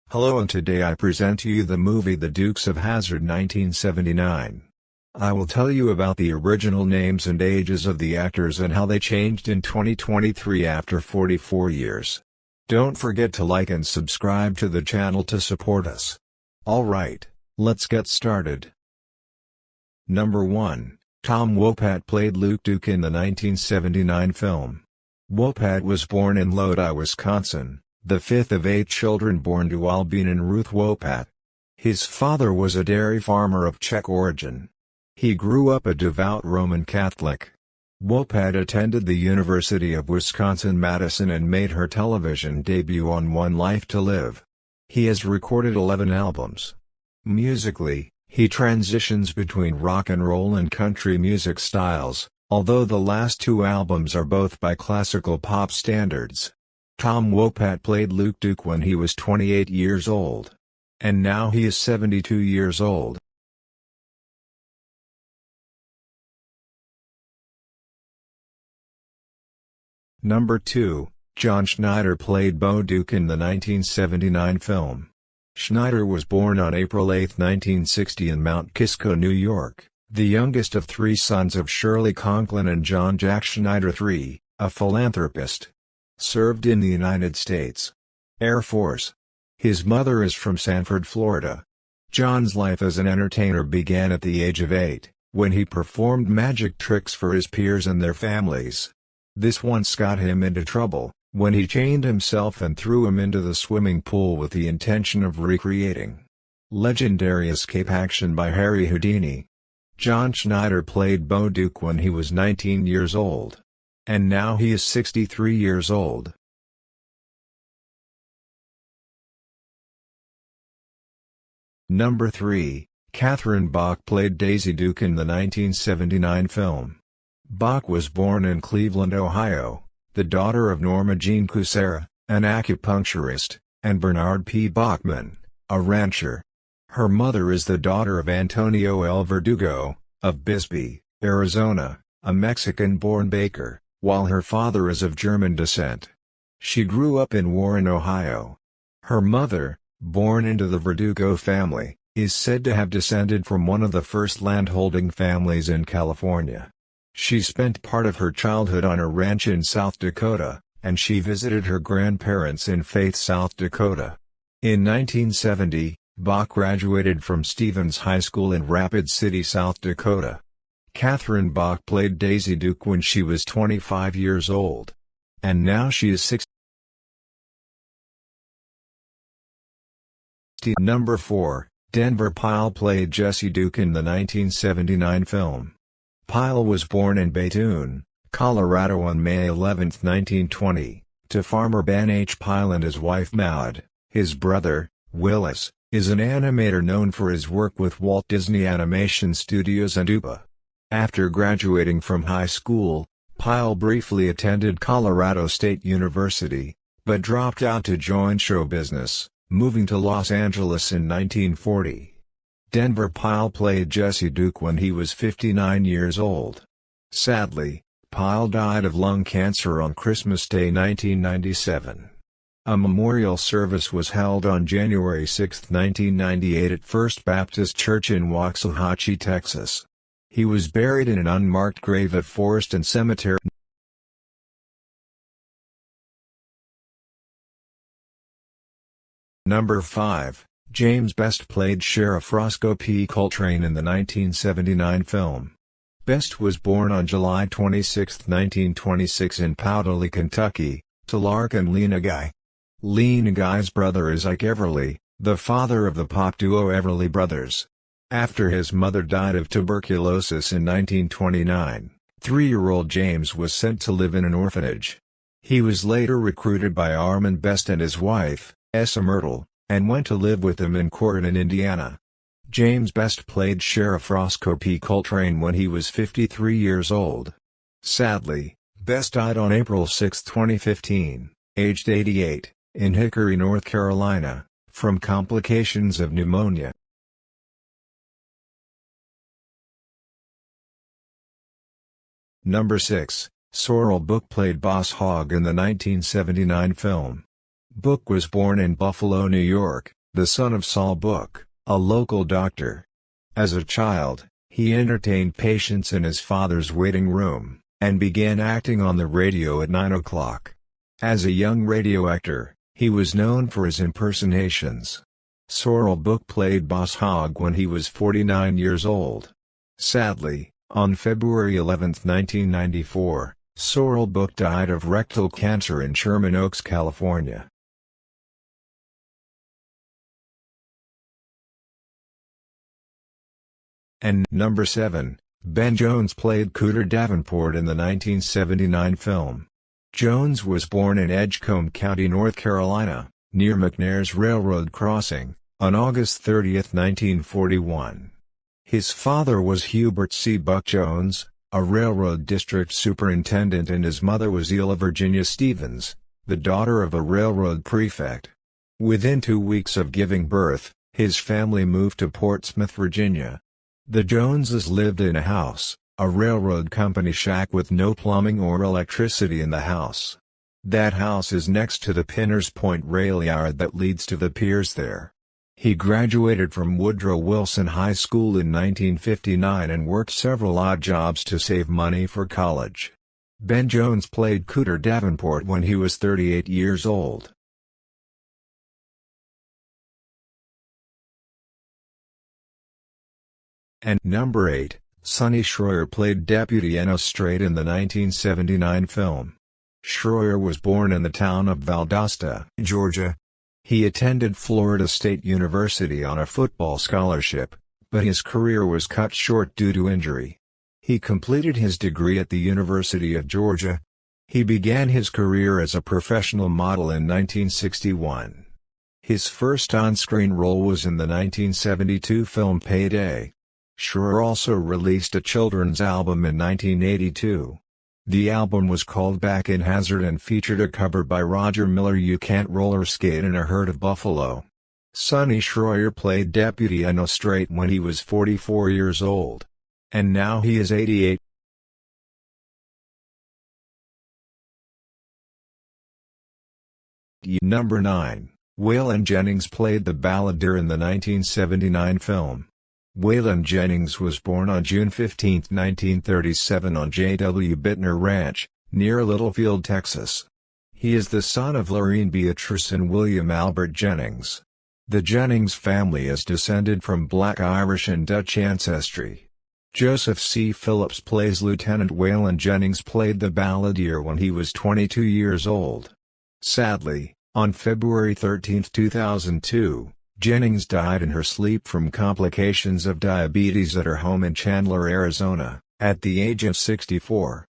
Hello, and today I present to you the movie The Dukes of Hazzard 1979. I will tell you about the original names and ages of the actors and how they changed in 2023 after 44 years. Don't forget to like and subscribe to the channel to support us. Alright, let's get started. Number 1. Tom Wopat played Luke Duke in the 1979 film. Wopat was born in Lodi, Wisconsin, the fifth of 8 children born to Albin and Ruth Wopat. His father was a dairy farmer of Czech origin. He grew up a devout Roman Catholic. Wopat attended the University of Wisconsin-Madison and made her television debut on One Life to Live. He has recorded 11 albums. Musically, he transitions between rock and roll and country music styles, although the last 2 albums are both by classical pop standards. Tom Wopat played Luke Duke when he was 28 years old. And now he is 72 years old. Number 2. John Schneider played Bo Duke in the 1979 film. Schneider was born on April 8, 1960 in Mount Kisco, New York, the youngest of 3 sons of Shirley Conklin and John Jack Schneider III, a philanthropist. Served in the United States Air Force. His mother is from Sanford, Florida. John's life as an entertainer began at the age of 8, when he performed magic tricks for his peers and their families. This once got him into trouble, when he chained himself and threw him into the swimming pool with the intention of recreating legendary escape action by Harry Houdini. John Schneider played Bo Duke when he was 19 years old. And now he is 63 years old. Number 3. Catherine Bach played Daisy Duke in the 1979 film. Bach was born in Cleveland, Ohio, the daughter of Norma Jean Kucera, an acupuncturist, and Bernard P. Bachman, a rancher. Her mother is the daughter of Antonio L. Verdugo, of Bisbee, Arizona, a Mexican-born baker, while her father is of German descent. She grew up in Warren, Ohio. Her mother, born into the Verdugo family, is said to have descended from one of the first landholding families in California. She spent part of her childhood on a ranch in South Dakota, and she visited her grandparents in Faith, South Dakota. In 1970, Bach graduated from Stevens High School in Rapid City, South Dakota. Catherine Bach played Daisy Duke when she was 25 years old. And now she is 60. Number 4. Denver Pyle played Jesse Duke in the 1979 film. Pyle was born in Bethune, Colorado on May 11, 1920, to farmer Ben H. Pyle and his wife Maude. His brother, Willis, is an animator known for his work with Walt Disney Animation Studios and UPA. After graduating from high school, Pyle briefly attended Colorado State University, but dropped out to join show business, moving to Los Angeles in 1940. Denver Pyle played Jesse Duke when he was 59 years old. Sadly, Pyle died of lung cancer on Christmas Day 1997. A memorial service was held on January 6, 1998 at First Baptist Church in Waxahachie, Texas. He was buried in an unmarked grave at Forest and Cemetery. Number 5. James Best played Sheriff Rosco P. Coltrane in the 1979 film. Best was born on July 26, 1926 in Powderly, Kentucky, to Lark and Lena Guy. Lena Guy's brother is Ike Everly, the father of the pop duo Everly Brothers. After his mother died of tuberculosis in 1929, 3-year-old James was sent to live in an orphanage. He was later recruited by Armand Best and his wife, Essa Myrtle, and went to live with them in Corydon, Indiana. James Best played Sheriff Rosco P. Coltrane when he was 53 years old. Sadly, Best died on April 6, 2015, aged 88, in Hickory, North Carolina, from complications of pneumonia. Number 6. Sorrell Booke played Boss Hogg in the 1979 film. Booke was born in Buffalo, New York, the son of Saul Booke, a local doctor. As a child, he entertained patients in his father's waiting room, and began acting on the radio at 9 o'clock. As a young radio actor, he was known for his impersonations. Sorrell Booke played Boss Hogg when he was 49 years old. Sadly, on February 11, 1994, Sorrell Booke died of rectal cancer in Sherman Oaks, California. And number 7, Ben Jones played Cooter Davenport in the 1979 film. Jones was born in Edgecombe County, North Carolina, near McNair's Railroad Crossing, on August 30, 1941. His father was Hubert C. Buck Jones, a railroad district superintendent, and his mother was Ela Virginia Stevens, the daughter of a railroad prefect. Within 2 weeks of giving birth, his family moved to Portsmouth, Virginia. The Joneses lived in a house, a railroad company shack with no plumbing or electricity in the house. That house is next to the Pinners Point rail yard that leads to the piers there. He graduated from Woodrow Wilson High School in 1959 and worked several odd jobs to save money for college. Ben Jones played Cooter Davenport when he was 38 years old. And number 8, Sonny Shroyer played Deputy Ennis Strate in the 1979 film. Shroyer was born in the town of Valdosta, Georgia. He attended Florida State University on a football scholarship, but his career was cut short due to injury. He completed his degree at the University of Georgia. He began his career as a professional model in 1961. His first on-screen role was in the 1972 film Payday. Shroyer also released a children's album in 1982. The album was called Back in Hazzard and featured a cover by Roger Miller, You Can't Roller Skate in a Herd of Buffalo. Sonny Shroyer played Deputy Ennis Strate when he was 44 years old. And now he is 88. Number 9, Waylon Jennings played the Balladeer in the 1979 film. Waylon Jennings was born on June 15, 1937 on J.W. Bittner Ranch, near Littlefield, Texas. He is the son of Lorene Beatrice and William Albert Jennings. The Jennings family is descended from Black Irish and Dutch ancestry. Joseph C. Phillips plays Lieutenant Waylon Jennings played the Balladeer when he was 22 years old. Sadly, on February 13, 2002, Jennings died in her sleep from complications of diabetes at her home in Chandler, Arizona, at the age of 64.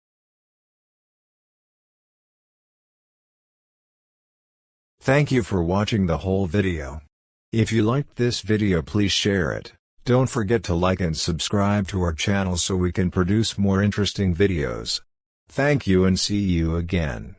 Thank you for watching the whole video. If you liked this video, please share it. Don't forget to like and subscribe to our channel so we can produce more interesting videos. Thank you and see you again.